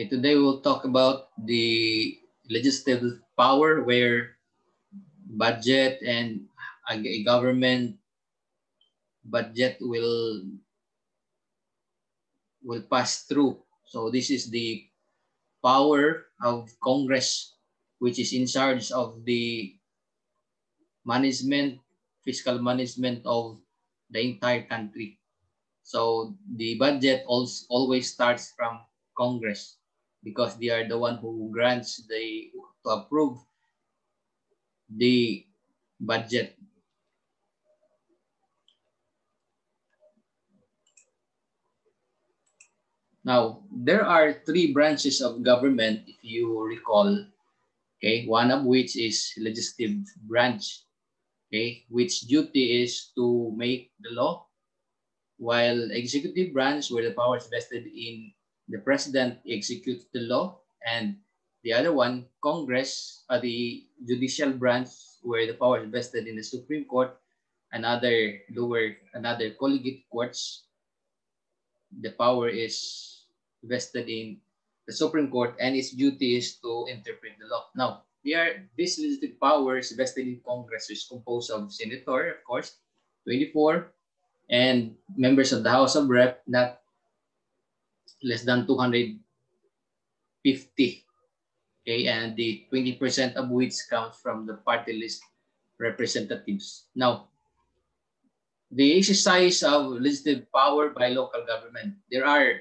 Okay, today we'll talk about the legislative power where budget and a government budget will pass through. So this is the power of Congress, which is in charge of the management, fiscal management of the entire country. So the budget always starts from Congress because they are the one who grants to approve the budget. Now, there are three branches of government, if you recall, okay, one of which is legislative branch, okay, which duty is to make the law, while executive branch, where the power is vested in the president, executes the law, and the other one, Congress, the judicial branch, where the power is vested in the Supreme Court and other collegiate courts, the power is vested in the Supreme Court, and its duty is to interpret the law. Now, this legislative power is vested in Congress, which is composed of senator, of course, 24, and members of the House of Rep, not less than 250. Okay, and the 20% of which comes from the party list representatives. Now, the exercise of legislative power by local government. There are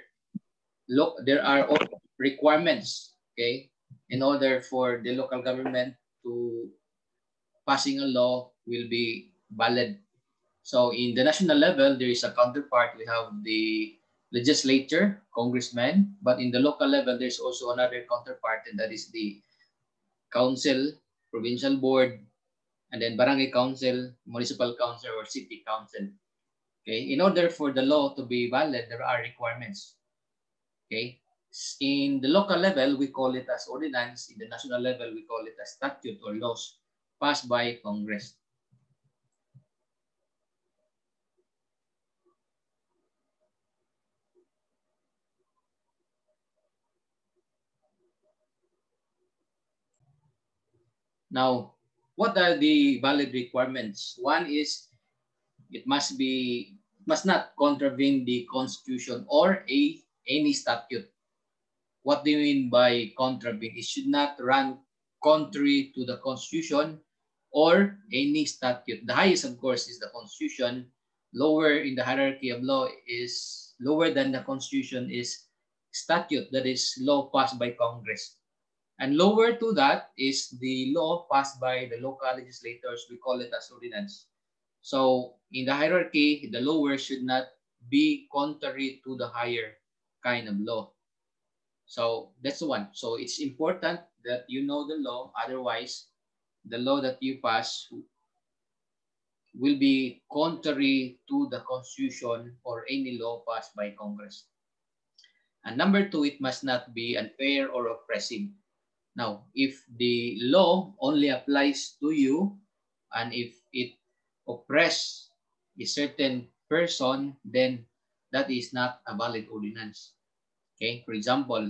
requirements, okay, in order for the local government to passing a law will be valid. So in the national level, there is a counterpart. We have the legislature, congressmen, but in the local level, there's also another counterpart, and that is the council, provincial board, and then barangay council, municipal council, or city council. Okay, in order for the law to be valid, there are requirements. Okay, in the local level, we call it as ordinance. In the national level, we call it as statute or laws passed by Congress. Now, what are the valid requirements? One is it must not contravene the Constitution or any statute. What do you mean by contravene? It should not run contrary to the Constitution or any statute. The highest, of course, is the Constitution. Lower in the hierarchy of law is lower than the Constitution is statute, that is law passed by Congress. And lower to that is the law passed by the local legislators. We call it as ordinance. So in the hierarchy, the lower should not be contrary to the higher kind of law. So that's the one. So it's important that you know the law. Otherwise, the law that you pass will be contrary to the Constitution or any law passed by Congress. And number two, it must not be unfair or oppressive. Now, if the law only applies to you and if it oppresses a certain person, then that is not a valid ordinance. Okay, for example,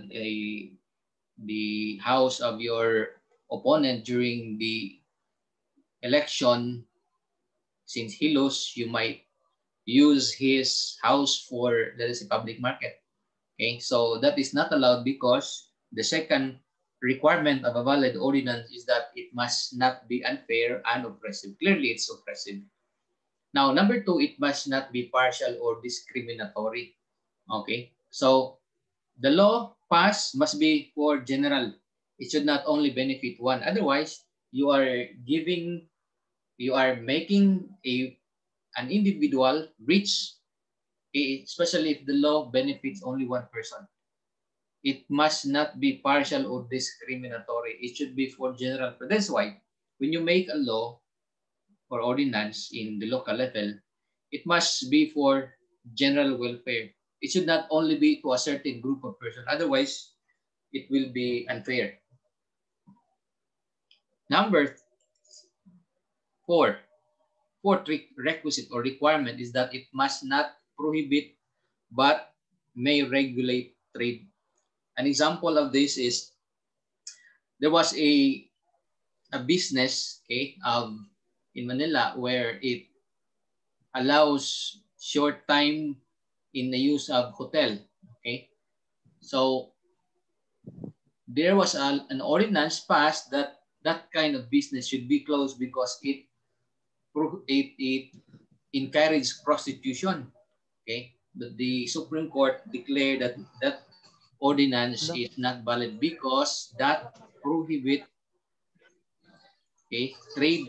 the house of your opponent during the election, since he lost, you might use his house for, let us say, public market. Okay, so that is not allowed because the second requirement of a valid ordinance is that it must not be unfair and oppressive. Clearly, it's oppressive. Now, number two, it must not be partial or discriminatory. Okay, so the law passed must be for general. It should not only benefit one. Otherwise, you are making an individual rich, especially if the law benefits only one person. It must not be partial or discriminatory. It should be for general. But that's why when you make a law or ordinance in the local level, it must be for general welfare. It should not only be to a certain group of persons. Otherwise, it will be unfair. Number fourth requisite or requirement is that it must not prohibit but may regulate trade. An example of this is there was a business, okay, in Manila where it allows short time in the use of hotel. Okay, so there was an ordinance passed that that kind of business should be closed because it encourages prostitution. Okay, but the Supreme Court declared that that ordinance is not valid because that prohibit, okay, trade.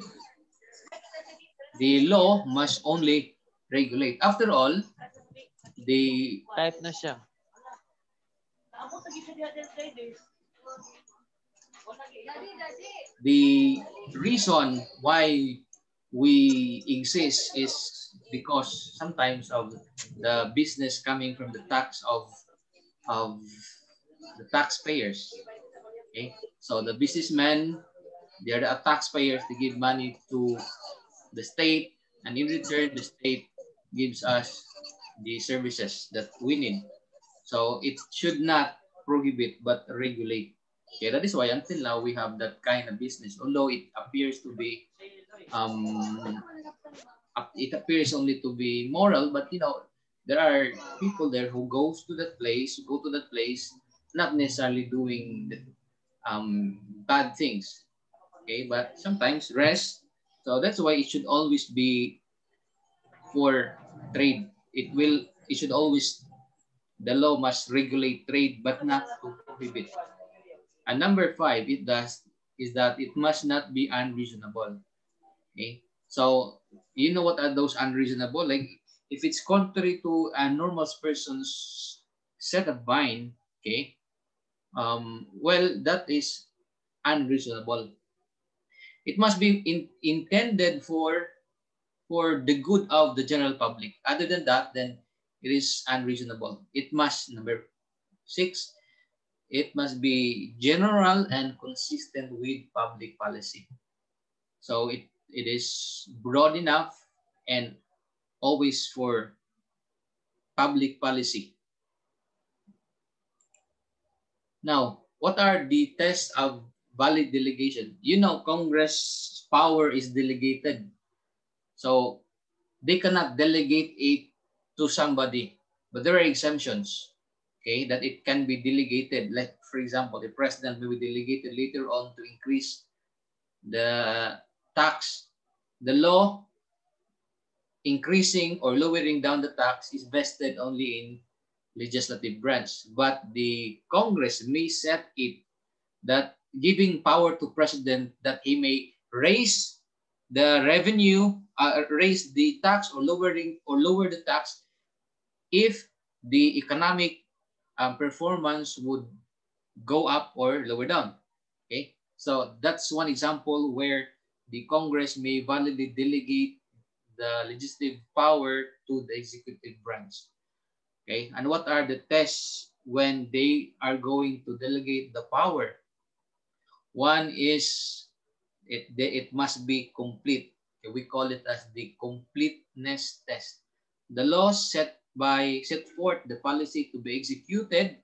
The law must only regulate. After all, the Type na siya. the reason why we exist is because sometimes of the business coming from the tax of the taxpayers. Okay, so the businessmen, they are the taxpayers. They give money to the state, and in return, the state gives us the services that we need. So it should not prohibit but regulate. Okay, that is why until now we have that kind of business. Although um, it appears only to be moral, but you know there are people there who go to that place, not necessarily doing bad things. Okay, but sometimes rest. So that's why it should always be for trade. It should always, the law must regulate trade but not to prohibit. And number five, it does is that it must not be unreasonable. Okay, so you know what are those unreasonable? Like if it's contrary to a normal person's set of mind, okay, well that is unreasonable. It must be intended for the good of the general public. Other than that, then it is unreasonable. It must, number six, it must be general and consistent with public policy. So it is broad enough and always for public policy. Now, what are the tests of valid delegation? You know, Congress power is delegated. So they cannot delegate it to somebody, but there are exemptions, okay, that it can be delegated. Like, for example, the president may be delegated later on to increase the tax. The law increasing or lowering down the tax is vested only in legislative branch, but the Congress may set it that giving power to president that he may raise the revenue, raise the tax or lower the tax if the economic performance would go up or lower down. Okay, so that's one example where the Congress may validly delegate the legislative power to the executive branch. Okay, and what are the tests when they are going to delegate the power? One is it must be complete. Okay, we call it as the completeness test. The laws set forth the policy to be executed,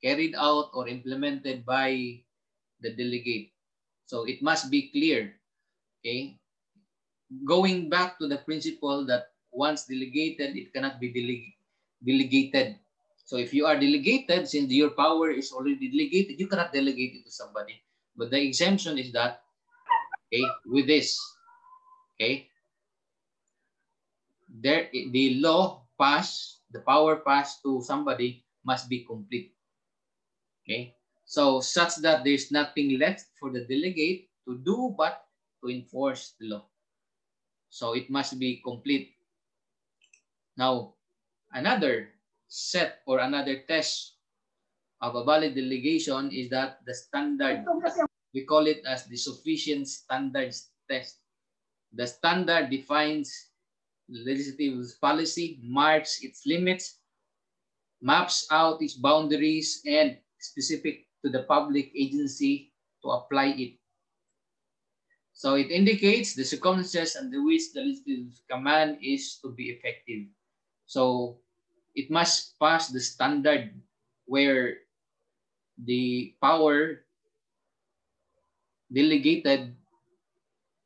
carried out, or implemented by the delegate. So it must be clear. Okay, going back to the principle that once delegated, it cannot be delegated. So if you are delegated, since your power is already delegated, you cannot delegate it to somebody. But the exemption is that, okay, with this, okay, the law passed, the power passed to somebody must be complete. Okay, so such that there's nothing left for the delegate to do but to enforce the law. So it must be complete. Now, another set or another test of a valid delegation is that the standard, we call it as the sufficient standards test. The standard defines legislative policy, marks its limits, maps out its boundaries, and specific to the public agency to apply it. So it indicates the circumstances under which the legislative command is to be effective. So it must pass the standard where the power delegated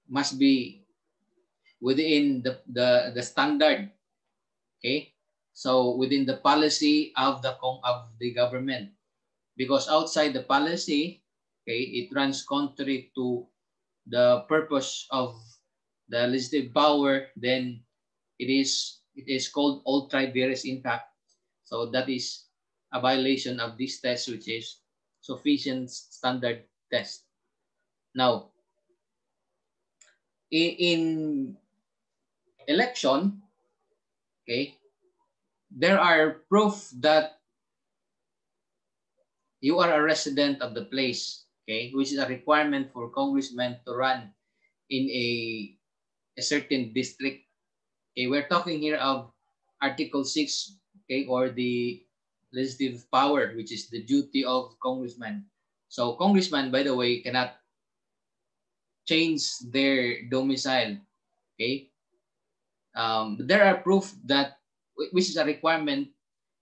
must be within the standard, okay? So within the policy of the government, because outside the policy, okay, it runs contrary to the purpose of the legislative power, then it is called ultra vires impact. So that is a violation of this test, which is sufficient standard test. Now, in election, okay, there are proof that you are a resident of the place, okay, which is a requirement for congressmen to run in a certain district. Okay, we're talking here of Article 6, okay, or the legislative power, which is the duty of congressman. So congressman, by the way, cannot change their domicile, okay? There are proof that, which is a requirement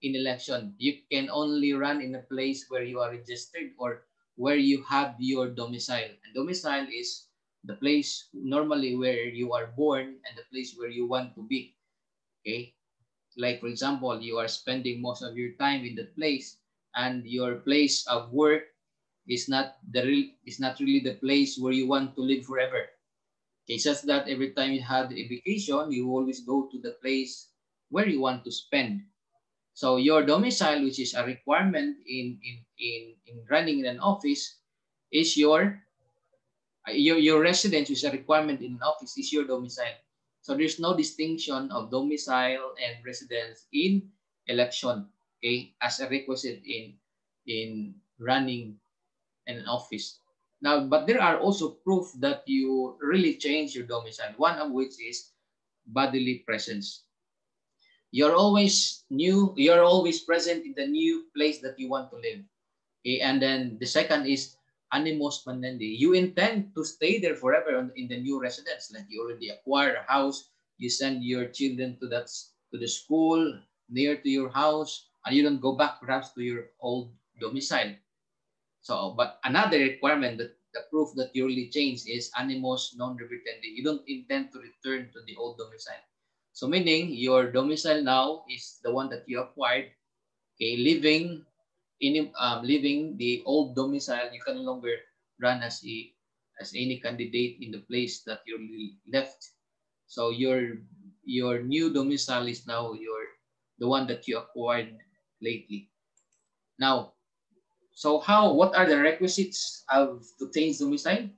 in election. You can only run in a place where you are registered or where you have your domicile. And domicile is the place normally where you are born and the place where you want to be, okay? Like for example, you are spending most of your time in that place, and your place of work is not really the place where you want to live forever. It's just that every time you have a vacation, you always go to the place where you want to spend. So your domicile, which is a requirement in running in an office, is your residence, which is a requirement in an office, is your domicile. So there's no distinction of domicile and residence in election, okay, as a requisite in running in an office. Now, but there are also proof that you really change your domicile, one of which is bodily presence. You're always present in the new place that you want to live. Okay? And then the second is animus manendi. You intend to stay there forever in the new residence. Like you already acquire a house, you send your children to the school near to your house, and you don't go back perhaps to your old domicile. So, but another requirement that the proof that you really changed is animus non revertendi. You don't intend to return to the old domicile. So meaning your domicile now is the one that you acquired. Okay, living the old domicile, you can no longer run as any candidate in the place that you left. So your new domicile is now the one that you acquired lately. Now, so what are the requisites of to change domicile?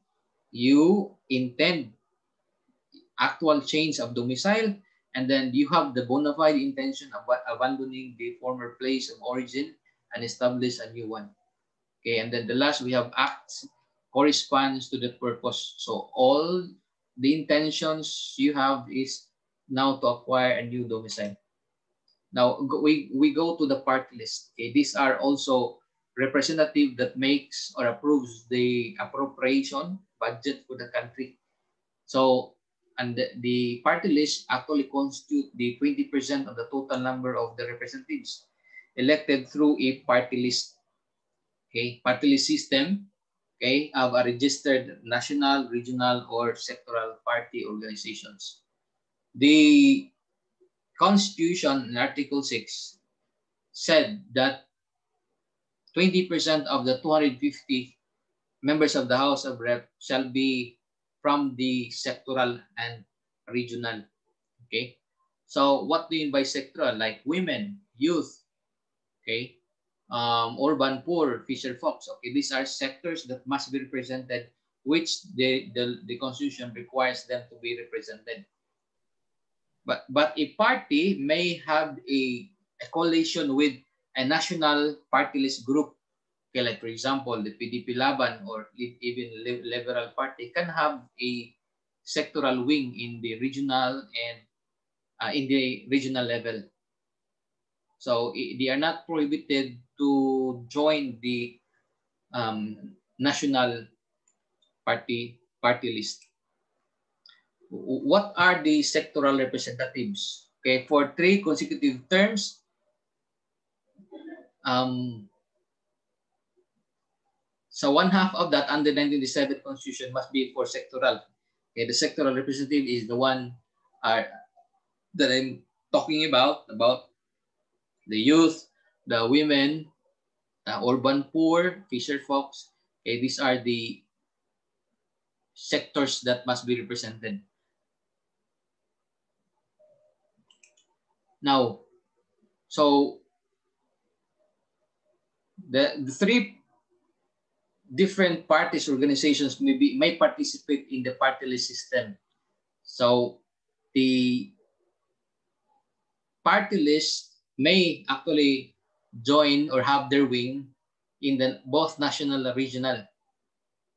You intend actual change of domicile, and then you have the bona fide intention of abandoning the former place of origin and establish a new one. Okay, and then the last we have acts corresponds to the purpose. So all the intentions you have is now to acquire a new domicile. Now we go to the party list. Okay, these are also representative that makes or approves the appropriation budget for the country. So, and the party list actually constitute the 20% of the total number of the representatives elected through a party list. Okay, party list system, okay, of a registered national, regional, or sectoral party organizations. The Constitution in Article 6 said that 20% of the 250 members of the House of Rep shall be from the sectoral and regional. Okay. So what do you mean by sectoral? Like women, youth, okay, urban poor, fisher folks. Okay, these are sectors that must be represented, which the Constitution requires them to be represented. But a party may have a coalition with a national party list group. Okay, like for example, the PDP Laban or even Liberal Party can have a sectoral wing in the regional and in the regional level. So they are not prohibited to join the national party list. What are the sectoral representatives? Okay, for 3 consecutive terms, So one half of that under 1997 Constitution must be for sectoral. Okay, the sectoral representative is the one that I'm talking about the youth, the women, urban poor, fisher folks. Okay, these are the sectors that must be represented. Now, so the three different parties, organizations may participate in the party list system. So the party list may actually join or have their wing in the both national and regional.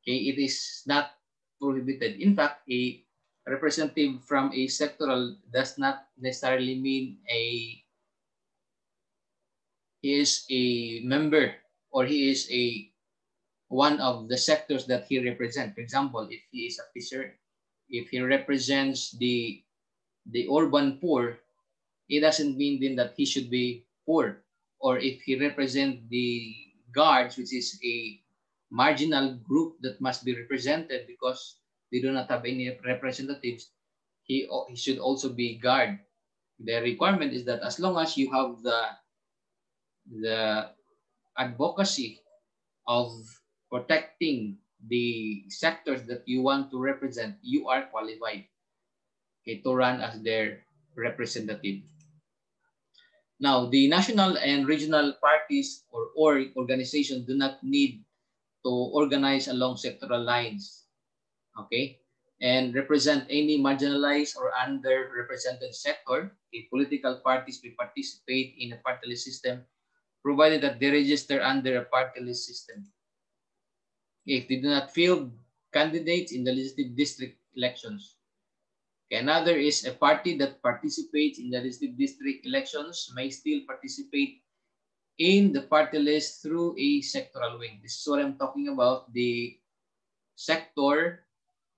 Okay, it is not prohibited. In fact, a representative from a sectoral does not necessarily mean he is a member or he is a one of the sectors that he represents. For example, if he is a fisher, if he represents the urban poor, it doesn't mean then that he should be poor. Or if he represents the guards, which is a marginal group that must be represented because they do not have any representatives, he should also be guard. The requirement is that as long as you have the advocacy of protecting the sectors that you want to represent, you are qualified, okay, to run as their representative. Now, the national and regional parties or organizations do not need to organize along sectoral lines, okay, and represent any marginalized or underrepresented sector. Okay, political parties will participate in a party list system provided that they register under a party list system. If they do not field candidates in the legislative district elections. Okay, another is a party that participates in the legislative district elections may still participate in the party list through a sectoral wing. This is what I'm talking about. The sector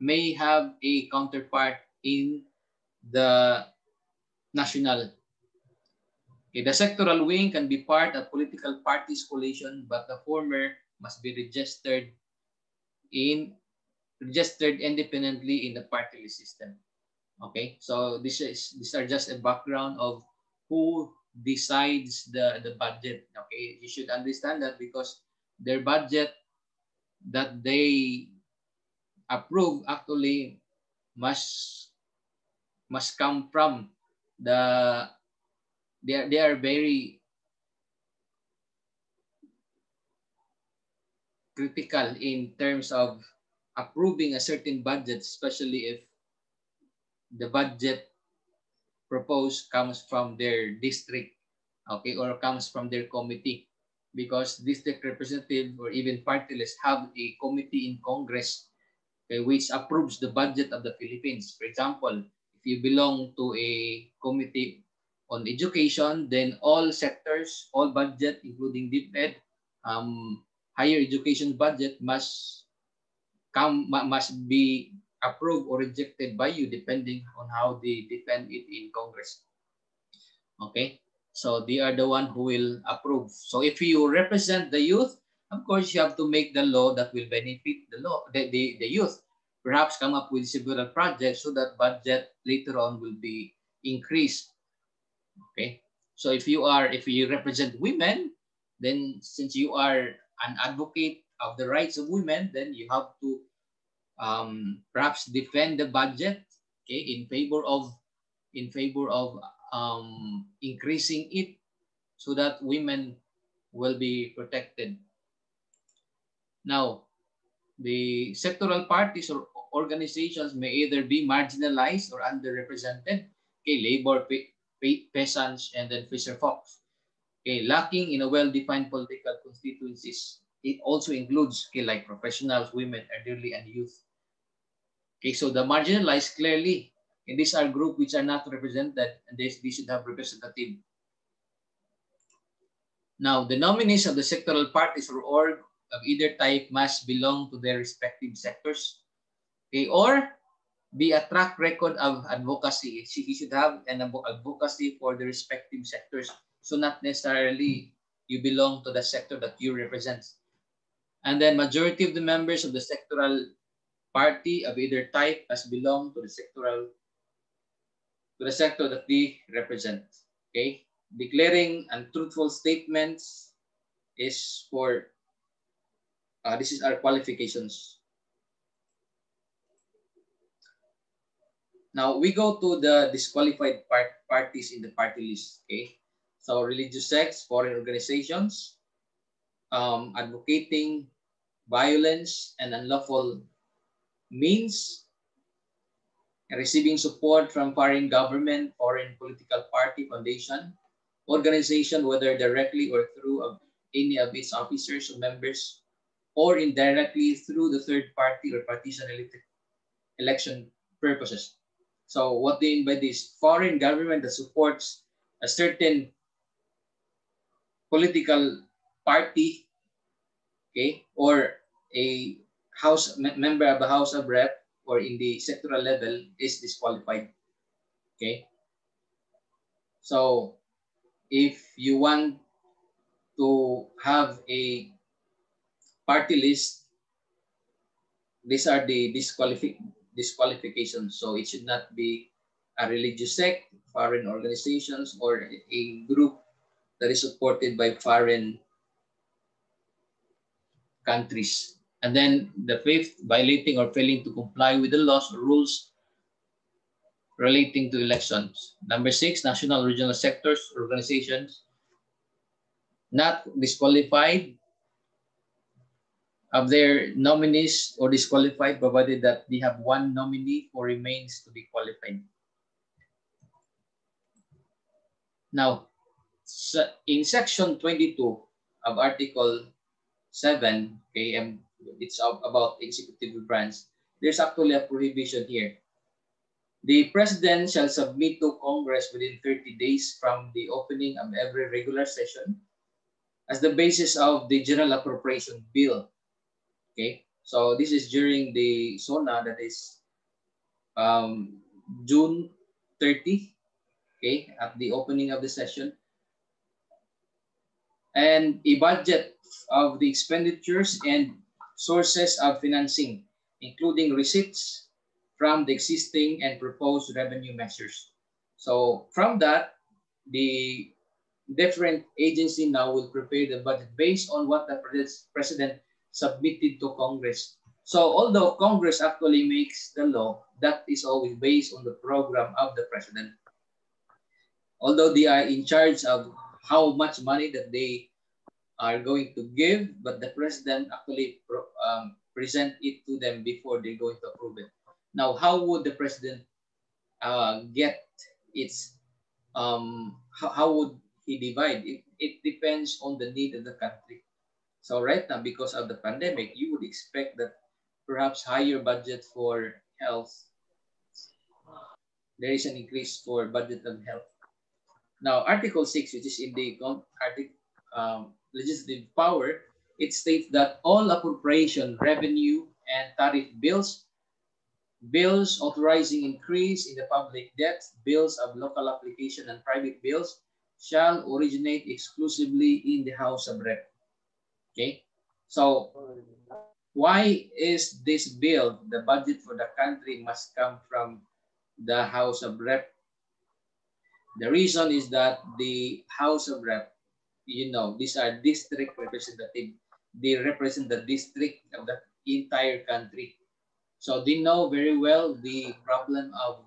may have a counterpart in the national. Okay, the sectoral wing can be part of political parties coalition, but the former must be registered independently in the party list system. Okay, so these are just a background of who decides the budget. Okay, you should understand that because their budget that they approve actually must come from the they are very critical in terms of approving a certain budget, especially if the budget proposed comes from their district, okay, or comes from their committee, because district representative or even party lists have a committee in Congress, okay, which approves the budget of the Philippines. For example, if you belong to a committee on education, then all sectors, all budget, including DepEd, higher education budget must be approved or rejected by you depending on how they defend it in Congress. Okay, so they are the one who will approve. So if you represent the youth, of course you have to make the law that will benefit the youth. Perhaps come up with several projects so that budget later on will be increased. Okay, so if you represent women, then since you are an advocate of the rights of women, then you have to perhaps defend the budget, okay, in favor of increasing it so that women will be protected. Now, the sectoral parties or organizations may either be marginalized or underrepresented, okay, labor, peasants, and then fisher folks. Okay, lacking in a well-defined political constituencies. It also includes, okay, like professionals, women, elderly, and youth. Okay, so the marginalized clearly, and these are groups which are not represented, and they should have representative. Now, the nominees of the sectoral parties or org of either type must belong to their respective sectors, okay, or be a track record of advocacy. He should have an advocacy for the respective sectors. So not necessarily you belong to the sector that you represent. And then majority of the members of the sectoral party of either type as belong to the sector that they represent. Okay, declaring untruthful statements is for this is our qualifications. Now we go to the disqualified parties in the party list. Okay, so religious sects, foreign organizations, advocating violence and unlawful means, receiving support from foreign government, foreign political party, foundation, organization, whether directly or through any of its officers or members, or indirectly through the third party or partisan election purposes. So what they mean by this, foreign government that supports a certain political party, okay, or a member of a House of Rep or in the sectoral level is disqualified. Okay. So if you want to have a party list, these are the disqualifications. So it should not be a religious sect, foreign organizations, or a group that is supported by foreign countries. And then the fifth, violating or failing to comply with the laws or rules relating to elections. Number 6, national regional sectors, organizations not disqualified of their nominees or disqualified provided that they have one nominee who remains to be qualified. Now, in section 22 of article 7, okay, and it's about executive branch, there's actually a prohibition here. The president shall submit to Congress within 30 days from the opening of every regular session as the basis of the General Appropriation Bill. Okay, so this is during the SONA, that is June 30, okay, at the opening of the session. And a budget of the expenditures and sources of financing, including receipts from the existing and proposed revenue measures. So from that, the different agency now will prepare the budget based on what the president submitted to Congress. So although Congress actually makes the law, that is always based on the program of the president. Although they are in charge of how much money that they are going to give, but the president actually present it to them before they're going to approve it. Now, how would the president get its, how would he divide? It depends on the need of the country. So right now, because of the pandemic, you would expect that perhaps higher budget for health, there is an increase for budget of health. Now, Article 6, which is in the legislative power, it states that all appropriation, revenue, and tariff bills, bills authorizing increase in the public debt, bills of local application, and private bills shall originate exclusively in the House of Rep. Okay, so why is this bill, the budget for the country must come from the House of Rep? The reason is that the House of Rep, you know, these are district representative. They represent the district of the entire country. So they know very well the problem of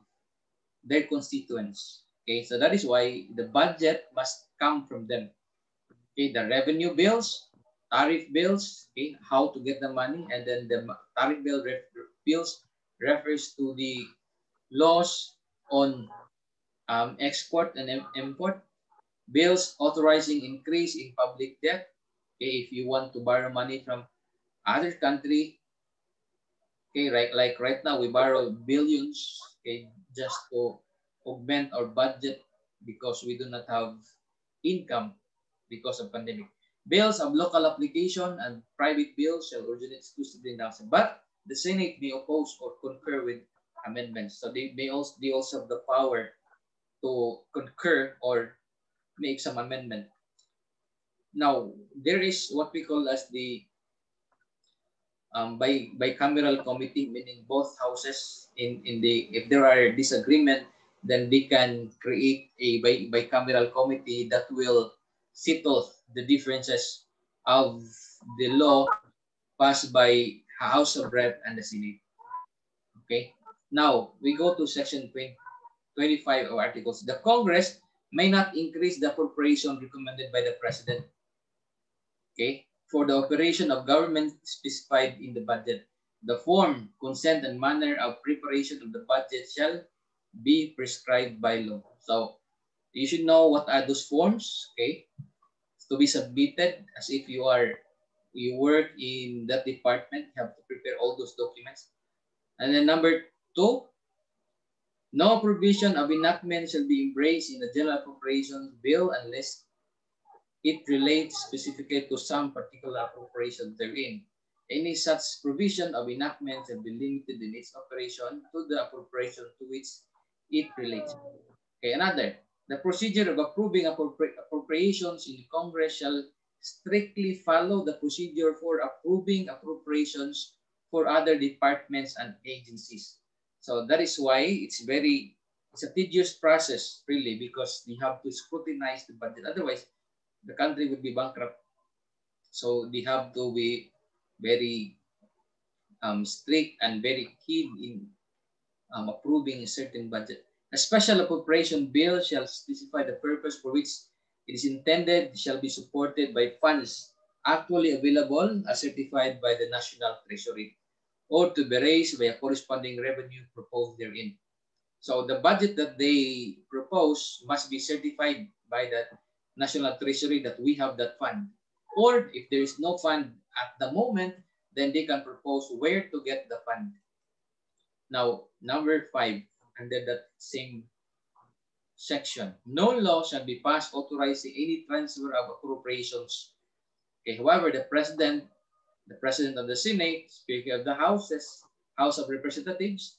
their constituents. Okay, so that is why the budget must come from them. Okay, the revenue bills, tariff bills, okay, how to get the money, and then the tariff bills refers to the laws on export and import, bills authorizing increase in public debt. Okay, if you want to borrow money from other country, okay, like right now we borrow billions, okay, just to augment our budget because we do not have income because of pandemic. Bills of local application and private bills shall originate exclusively in the House, but the Senate may oppose or concur with amendments. So they also have the power to concur or make some amendment. Now, there is what we call as the by bicameral committee, meaning both houses in the, if there are disagreement, then they can create a bicameral committee that will settle the differences of the law passed by House of Rep and the Senate. Okay. Now we go to section 25 of articles. The Congress may not increase the appropriation recommended by the President. Okay, for the operation of government specified in the budget. The form, consent, and manner of preparation of the budget shall be prescribed by law. So you should know what are those forms, okay, to be submitted as if you work in that department, you have to prepare all those documents. And then number 2, no provision of enactment shall be embraced in the general appropriations bill unless it relates specifically to some particular appropriation therein. Any such provision of enactment shall be limited in its operation to the appropriation to which it relates. Okay, another. The procedure of approving appropriations in Congress shall strictly follow the procedure for approving appropriations for other departments and agencies. So that is why it's a tedious process, really, because they have to scrutinize the budget. Otherwise, the country would be bankrupt. So they have to be very strict and very keen in approving a certain budget. A special appropriation bill shall specify the purpose for which it is intended, shall be supported by funds actually available as certified by the National Treasury, or to be raised by a corresponding revenue proposed therein. So the budget that they propose must be certified by the National Treasury that we have that fund. Or if there is no fund at the moment, then they can propose where to get the fund. Now, number 5, under that same section, no law shall be passed authorizing any transfer of appropriations. Okay, however, the President of the Senate, Speaker of the House of Representatives,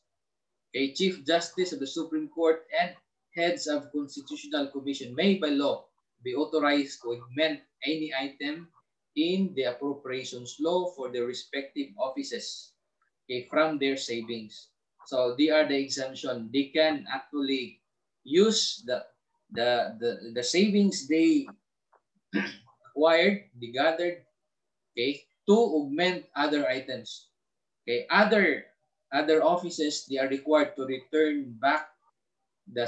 a Chief Justice of the Supreme Court, and heads of Constitutional Commission may by law be authorized to augment any item in the appropriations law for their respective offices, okay, from their savings. So they are the exemption. They can actually use the savings they acquired, they gathered, okay, to augment other items. Okay, other offices, they are required to return back the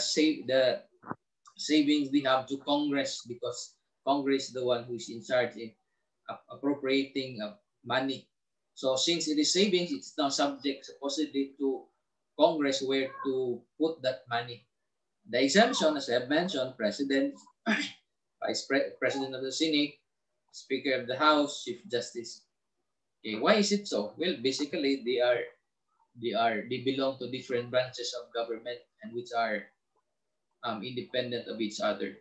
savings they have to Congress, because Congress is the one who is in charge in appropriating money. So since it is savings, it's now subject supposedly to Congress where to put that money. The exemption, as I have mentioned, President, President of the Senate, Speaker of the House, Chief Justice. Okay, why is it so? Well, basically they belong to different branches of government and which are independent of each other.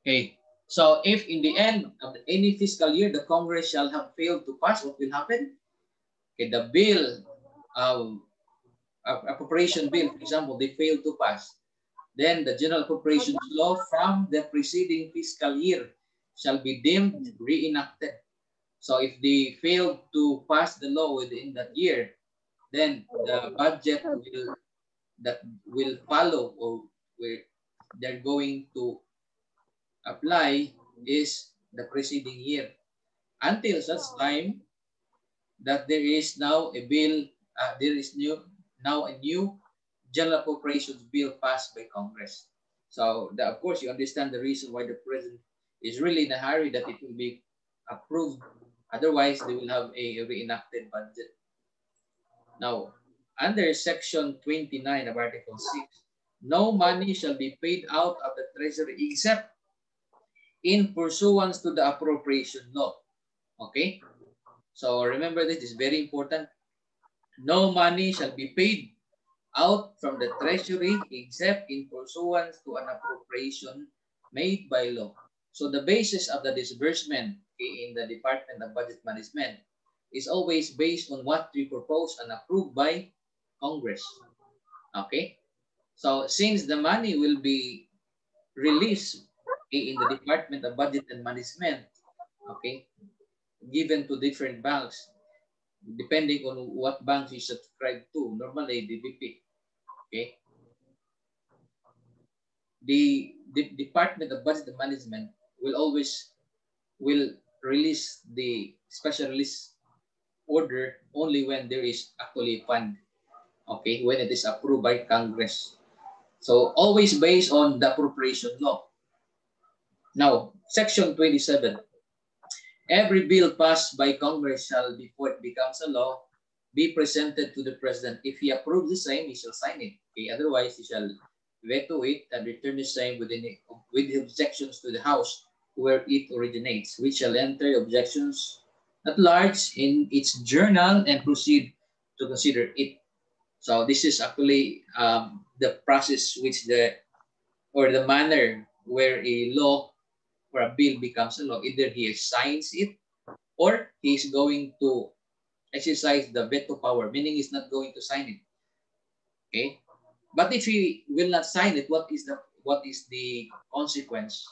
Okay, so if in the end of any fiscal year the Congress shall have failed to pass, what will happen? Okay, the bill, appropriation bill, for example, they fail to pass. Then the general appropriations law from the preceding fiscal year shall be deemed reenacted. So if they fail to pass the law within that year, then the budget that will follow, or where they're going to apply, is the preceding year, until such time that there is now a bill, now a new general appropriations bill passed by Congress. So of course you understand the reason why the president is really in a hurry that it will be approved. Otherwise, they will have a reenacted budget. Now, under section 29 of Article 6, no money shall be paid out of the treasury except in pursuance to the appropriation law. Okay? So remember, this is very important. No money shall be paid out from the treasury except in pursuance to an appropriation made by law. So the basis of the disbursement in the Department of Budget Management is always based on what we propose and approved by Congress. Okay? So since the money will be released in the Department of Budget and Management, okay, given to different banks, depending on what bank you subscribe to, normally DBP, okay. The Department of Budget and Management will release the special release order only when there is actually a fund, okay, when it is approved by Congress. So always based on the appropriation law. Now, Section 27. Every bill passed by Congress shall, before it becomes a law, be presented to the President. If he approves the same, he shall sign it. Okay? Otherwise, he shall veto it and return the same with the objections to the House where it originates, which shall enter objections at large in its journal and proceed to consider it. So this is actually the process which the manner where a law or a bill becomes a law. Either he signs it or he's going to exercise the veto power, meaning he's not going to sign it. Okay, but if he will not sign it, what is the consequence?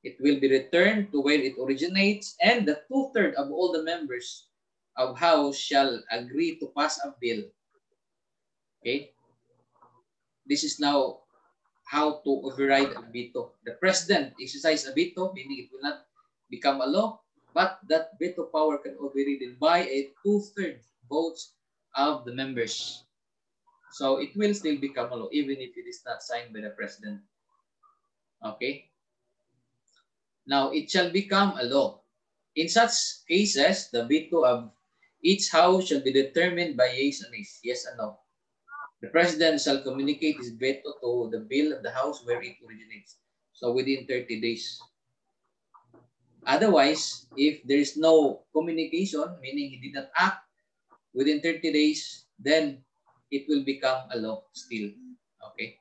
It will be returned to where it originates, and the 2/3 of all the members of House shall agree to pass a bill. Okay, this is now how to override a veto. The President exercise a veto, meaning it will not become a law, but that veto power can be ridden by a 2/3 votes of the members. So it will still become a law even if it is not signed by the President. Okay. Now it shall become a law. In such cases, the veto of each house shall be determined by yes and nays, yes and no. The President shall communicate his veto to the bill of the House where it originates. So within 30 days. Otherwise, if there is no communication, meaning he did not act within 30 days, then it will become a law still. Okay.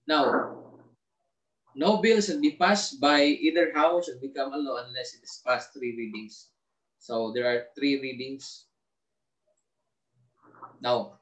Now, no bill shall be passed by either house and become a law unless it is passed 3 readings. So there are 3 readings. Now,